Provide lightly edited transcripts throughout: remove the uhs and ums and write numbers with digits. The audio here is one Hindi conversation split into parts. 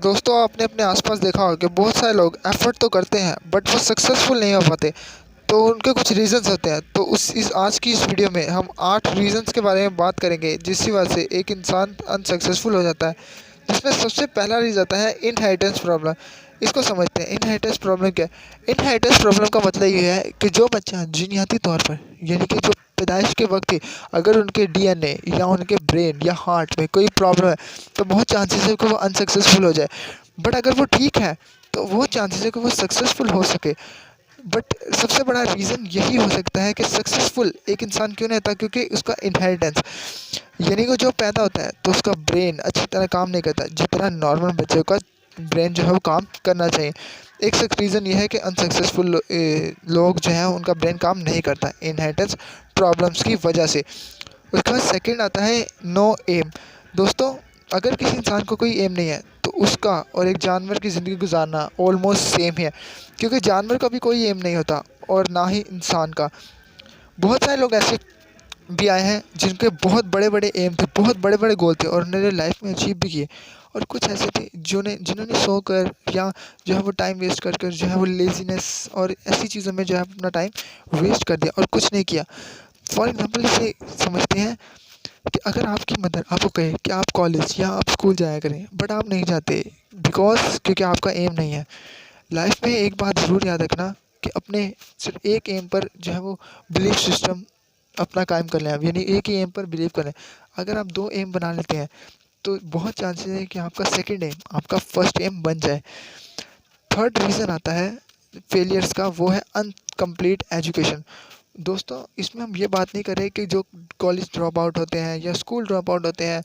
दोस्तों आपने अपने आसपास देखा होगा कि बहुत सारे लोग एफर्ट तो करते हैं बट वो सक्सेसफुल नहीं हो पाते। तो उनके कुछ रीज़न्स होते हैं। तो उस इस आज की इस वीडियो में हम 8 रीज़न्स के बारे में बात करेंगे जिसकी वजह से एक इंसान अनसक्सेसफुल हो जाता है। जिसमें सबसे पहला रीज़न आता है इनहेरिटेंस प्रॉब्लम। इसको समझते हैं इनहेरिटेंस प्रॉब्लम क्या है। इनहेरिटेंस प्रॉब्लम का मतलब ये है कि जो बच्चा जीनियाती तौर पर यानी कि जो पैदाइश के वक्त ही अगर उनके डीएनए या उनके ब्रेन या हार्ट में कोई प्रॉब्लम है तो बहुत चांसेस है कि वो अनसक्सेसफुल हो जाए। बट अगर वो ठीक है तो वो चांसेस है कि वो सक्सेसफुल हो सके। बट सबसे बड़ा रीज़न यही हो सकता है कि सक्सेसफुल एक इंसान क्यों नहीं होता, क्योंकि उसका इनहेरिटेंस यानी कि जो पैदा होता है तो उसका ब्रेन अच्छी तरह काम नहीं करता जितना नॉर्मल बच्चे का ब्रेन जो है वो काम करना चाहिए। एक रीज़न ये है कि अनसक्सेसफुल लोग जो हैं उनका ब्रेन काम नहीं करता इनहेरिटेंस प्रॉब्लम्स की वजह से। उसके बाद सेकंड आता है नो एम। दोस्तों अगर किसी इंसान को कोई एम नहीं है तो उसका और एक जानवर की ज़िंदगी गुजारना ऑलमोस्ट सेम ही है, क्योंकि जानवर का भी कोई एम नहीं होता और ना ही इंसान का। बहुत सारे लोग ऐसे भी आए हैं जिनके बहुत बड़े बड़े एम थे, बहुत बड़े बड़े गोल थे और उन्होंने लाइफ में अचीव भी किए। और कुछ ऐसे थे जिन्होंने सो कर या जो है वो टाइम वेस्ट कर कर जो है वो लेजीनेस और ऐसी चीज़ों में जो है अपना टाइम वेस्ट कर दिया और कुछ नहीं किया। फॉर एग्ज़ाम्पल इसे समझते हैं कि अगर आपकी मदर आपको कहे कि आप कॉलेज या आप स्कूल जाया करें बट आप नहीं जाते बिकॉज क्योंकि आपका एम नहीं है। लाइफ में एक बात ज़रूर याद रखना कि अपने सिर्फ एक एम पर जो है वो बिलीफ सिस्टम अपना कायम कर लें आप, यानी एक ही एम पर बिलीव करें। अगर आप दो एम बना लेते हैं तो बहुत चांसेस है कि आपका सेकंड एम आपका फर्स्ट एम बन जाए। थर्ड रीज़न आता है फेलियर्स का, वो है अनकम्प्लीट एजुकेशन। दोस्तों इसमें हम ये बात नहीं कर रहे कि जो कॉलेज ड्रॉप आउट होते हैं या स्कूल ड्रॉप आउट होते हैं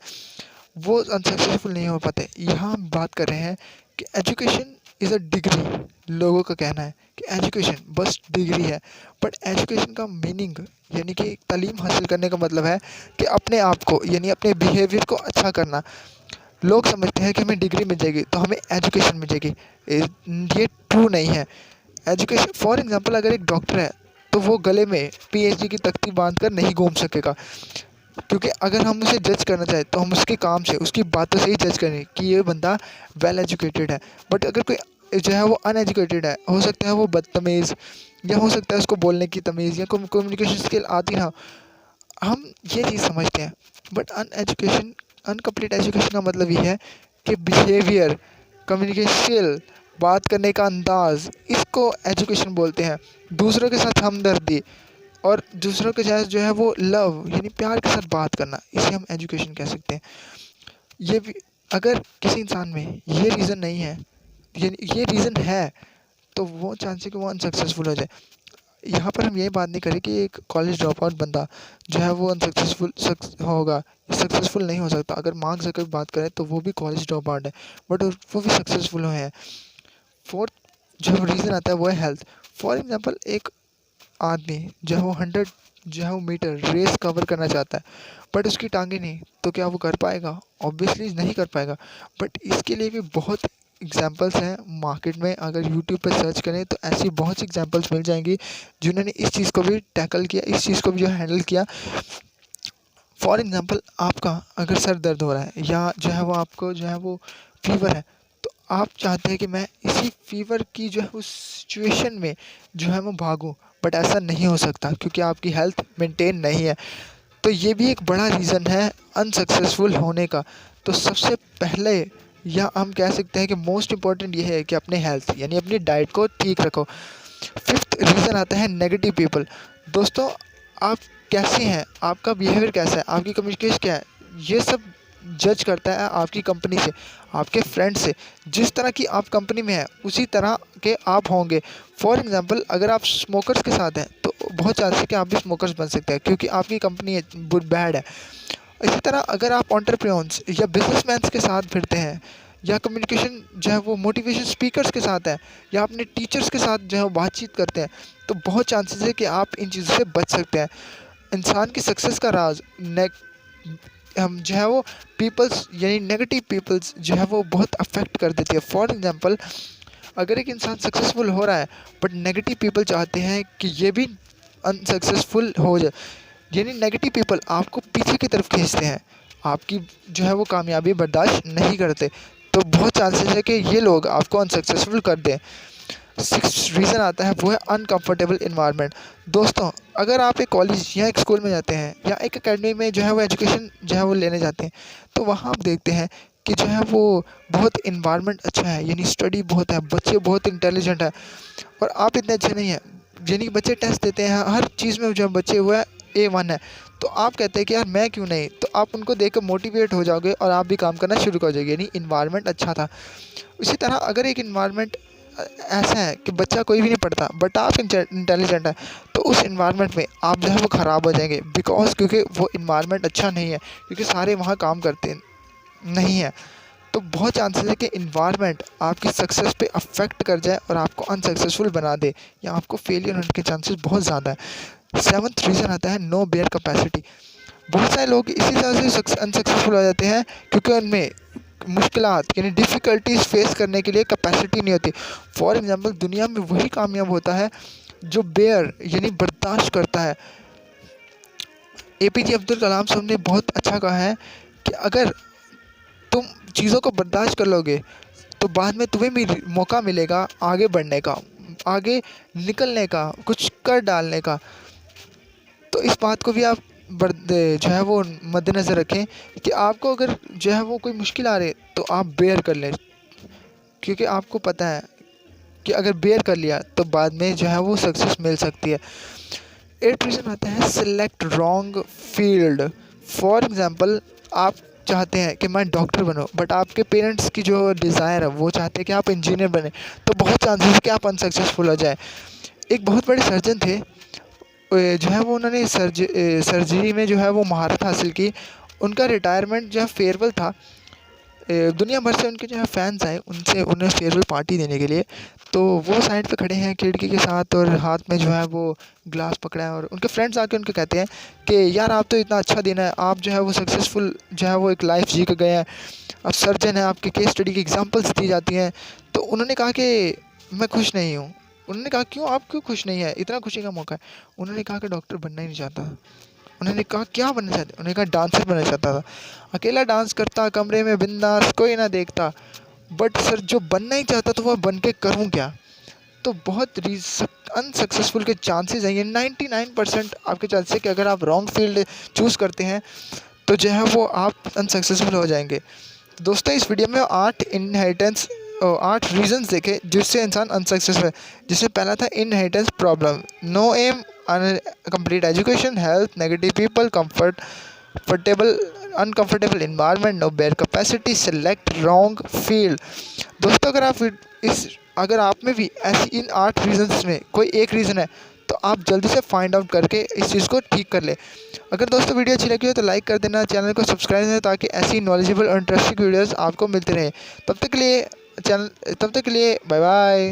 वो अनसक्सेसफुल नहीं हो पाते। यहाँ हम बात कर रहे हैं कि एजुकेशन इज़ अ डिग्री। लोगों का कहना है कि एजुकेशन बस डिग्री है, बट एजुकेशन का मीनिंग यानी कि तालीम हासिल करने का मतलब है कि अपने आप को यानी अपने बिहेवियर को अच्छा करना। लोग समझते हैं कि हमें डिग्री मिल जाएगी तो हमें एजुकेशन मिल जाएगी। ये ट्रू नहीं है। एजुकेशन फॉर एग्जांपल अगर एक डॉक्टर है तो वो गले में पीएचडी की तख्ती बांध कर नहीं घूम सकेगा, क्योंकि अगर हम उसे जज करना चाहें तो हम उसके काम से उसकी बातों से ही जज करें कि ये बंदा वेल एजुकेटेड है। बट अगर कोई जो है वो अनएजुकेटेड है, हो सकता है वो बदतमीज़ या हो सकता है उसको बोलने की तमीज़ या कम्युनिकेशन स्किल आती ना, हम ये चीज़ समझते हैं। बट अनएजुकेशन अनकम्प्लीट एजुकेशन का मतलब ये है कि बिहेवियर, कम्युनिकेशन स्किल, बात करने का अंदाज़, इसको एजुकेशन बोलते हैं। दूसरों के साथ हमदर्दी और दूसरों के साथ जो है वो लव यानी प्यार के साथ बात करना, इसे हम एजुकेशन कह सकते हैं। ये भी अगर किसी इंसान में ये रीज़न नहीं है, ये रीज़न है, तो वो चांस है कि वो अनसक्सेसफुल हो जाए। यहाँ पर हम ये बात नहीं करें कि एक कॉलेज ड्रॉप आउट बंदा जो है वो अनसक्सेसफुल होगा, सक्सेसफुल नहीं हो सकता। अगर मार्क जकर बात करें तो वो भी कॉलेज ड्रॉप आउट है बट वो भी सक्सेसफुल हुए हैं। फोर्थ जो रीज़न आता है वो है हेल्थ। फॉर एग्जांपल एक आदमी जो है वो 100 जो है वो मीटर रेस कवर करना चाहता है बट उसकी टांगें नहीं, तो क्या वो कर पाएगा? ऑब्वियसली नहीं कर पाएगा। बट इसके लिए भी बहुत एग्जांपल्स हैं मार्केट में। अगर यूट्यूब पर सर्च करें तो ऐसी बहुत सी एग्जांपल्स मिल जाएंगी जिन्होंने इस चीज़ को भी टैकल किया, इस चीज़ को भी जो हैंडल किया। फॉर एग्जांपल आपका अगर सर दर्द हो रहा है या जो है वो आपको जो है वो फीवर है, तो आप चाहते हैं कि मैं इसी फीवर की जो है उस सिचुएशन में जो है वो भागूं, बट ऐसा नहीं हो सकता क्योंकि आपकी हेल्थ मेंटेन नहीं है। तो ये भी एक बड़ा रीज़न है अनसक्सेसफुल होने का। तो सबसे पहले या हम कह सकते हैं कि मोस्ट इम्पॉर्टेंट ये है कि अपने हेल्थ यानी अपनी डाइट को ठीक रखो। फिफ्थ रीज़न आता है नेगेटिव पीपल। दोस्तों आप कैसे हैं, आपका बिहेवियर कैसा है, आपकी कम्युनिकेशन क्या है, ये सब जज करता है आपकी कंपनी से, आपके फ्रेंड से। जिस तरह की आप कंपनी में हैं उसी तरह के आप होंगे। फॉर एग्जांपल अगर आप स्मोकर्स के साथ हैं तो बहुत चांस है कि आप भी स्मोकर्स बन सकते हैं क्योंकि आपकी कंपनी बैड है। इसी तरह अगर आप एंटरप्रेन्योर्स या बिजनेसमैन के साथ फिरते हैं या कम्युनिकेशन जो है वो मोटिवेशन स्पीकर्स के साथ है या अपने टीचर्स के साथ जो है वो बातचीत करते हैं, तो बहुत चांसेस है कि आप इन चीज़ों से बच सकते हैं। इंसान की सक्सेस का राज हम जो है वो पीपल्स यानी नेगेटिव पीपल्स जो है वो बहुत अफेक्ट कर देती है। फॉर एग्जांपल अगर एक इंसान सक्सेसफुल हो रहा है बट नेगेटिव पीपल चाहते हैं कि ये भी अनसक्सेसफुल हो जाए, यानी नेगेटिव पीपल आपको पीछे की तरफ खींचते हैं, आपकी जो है वो कामयाबी बर्दाश्त नहीं करते। तो बहुत चांसेस है कि ये लोग आपको अनसक्सेसफुल कर दें। 6th रीज़न आता है, वो है अनकम्फर्टेबल इन्वायरमेंट। दोस्तों, अगर आप एक कॉलेज या एक स्कूल में जाते हैं या एक एकेडमी में जो है वो एजुकेशन जो है वो लेने जाते हैं, तो वहाँ आप देखते हैं कि जो है वो बहुत इन्वायरमेंट अच्छा है, यानी स्टडी बहुत है, बच्चे बहुत इंटेलिजेंट है और आप इतने अच्छे नहीं हैं। यानी कि बच्चे टेस्ट देते हैं, हर चीज़ में जो बच्चे वो है A1 है, तो आप कहते हैं कि यार मैं क्यों नहीं, तो आप उनको देख कर मोटिवेट हो जाओगे और आप भी काम करना शुरू कर जाओगे, यानी इन्वायरमेंट अच्छा था। इसी तरह अगर एक इन्वायरमेंट ऐसा है कि बच्चा कोई भी नहीं पढ़ता बट आप इंटेलिजेंट है, तो उस इन्वायरमेंट में आप जो है वो ख़राब हो जाएंगे, बिकॉज क्योंकि वो इन्वायरमेंट अच्छा नहीं है, क्योंकि सारे वहाँ काम करते नहीं है। तो बहुत चांसेस है कि इन्वायरमेंट आपकी सक्सेस पे अफेक्ट कर जाए और आपको अनसक्सेसफुल बना दे या आपको फेलियर होने के चांसेस बहुत ज़्यादा है। 7th रीज़न आता है नो बेयर कैपेसिटी। बहुत सारे लोग इसी तरह से अनसक्सेसफुल हो जाते हैं क्योंकि उनमें मुश्किलात यानी डिफ़िकल्टीज फेस करने के लिए कैपेसिटी नहीं होती। फॉर एग्ज़ाम्पल, दुनिया में वही कामयाब होता है जो बेयर यानी बर्दाश्त करता है। APJ अब्दुल कलाम साहब ने बहुत अच्छा कहा है कि अगर तुम चीज़ों को बर्दाश्त कर लोगे तो बाद में तुम्हें भी मौका मिलेगा आगे बढ़ने का, आगे निकलने का, कुछ कर डालने का। तो इस बात को भी आप जो है वो मद्देनज़र रखें कि आपको अगर जो है वो कोई मुश्किल आ रही है तो आप बेयर कर लें, क्योंकि आपको पता है कि अगर बेयर कर लिया तो बाद में जो है वो सक्सेस मिल सकती है। 8th रीज़न आता है select wrong field. For example, आप चाहते हैं कि मैं डॉक्टर बनूं बट आपके पेरेंट्स की जो डिज़ायर है वो चाहते हैं कि आप इंजीनियर बने, तो बहुत चांसेस है कि आप अनसक्सेसफुल हो जाए। एक बहुत बड़े सर्जन थे, जो है वो उन्होंने सर्जरी में जो है वो महारत हासिल की। उनका रिटायरमेंट जो है फेयरवेल था। दुनिया भर से उनके जो है फैंस आए उनसे उन्हें फेयरवेल पार्टी देने के लिए, तो वो साइड पे खड़े हैं खिड़की के साथ और हाथ में जो है वो ग्लास पकड़ा है और उनके फ्रेंड्स आके उनको कहते हैं कि यार आप तो इतना अच्छा दिन है, आप जो है वो सक्सेसफुल जो है वो एक लाइफ जी के गए हैं, अब सर्जन है, आपके केस स्टडी की एग्जांपल्स दी जाती हैं। तो उन्होंने कहा कि मैं खुश नहीं हूँ। उन्होंने कहा क्यों, आप क्यों खुश नहीं है, इतना खुशी का मौका है। उन्होंने कहा कि डॉक्टर बनना ही नहीं चाहता। उन्होंने कहा क्या बनना चाहते, उन्होंने कहा डांसर बनना चाहता था, अकेला डांस करता कमरे में बिंदास, कोई ना देखता, बट सर जो बनना ही चाहता तो वह बन के करूँ क्या। तो बहुत अनसक्सेसफुल के चांसेस हैं, ये 99% आपके चांसेस है कि अगर आप रॉन्ग फील्ड चूज़ करते हैं तो जो है वो आप अनसक्सेसफुल हो जाएंगे। दोस्तों, इस वीडियो में 8 रीजंस देखे जिससे इंसान अनसक्सेसफुल है। जिसमें पहला था inheritance problem, no aim, complete education, health, negative people, comfortable uncomfortable environment, no bear capacity, select wrong field. दोस्तों, अगर आप में भी ऐसी इन 8 रीजंस में कोई एक रीज़न है तो आप जल्दी से फाइंड आउट करके इस चीज़ को ठीक कर ले। अगर दोस्तों वीडियो अच्छी लगी हो तो लाइक कर देना, चैनल को सब्सक्राइब करना ताकि ऐसी नॉलेजेबल और इंटरेस्टिंग वीडियोस आपको मिलते रहें। तब तक के लिए बाय बाय।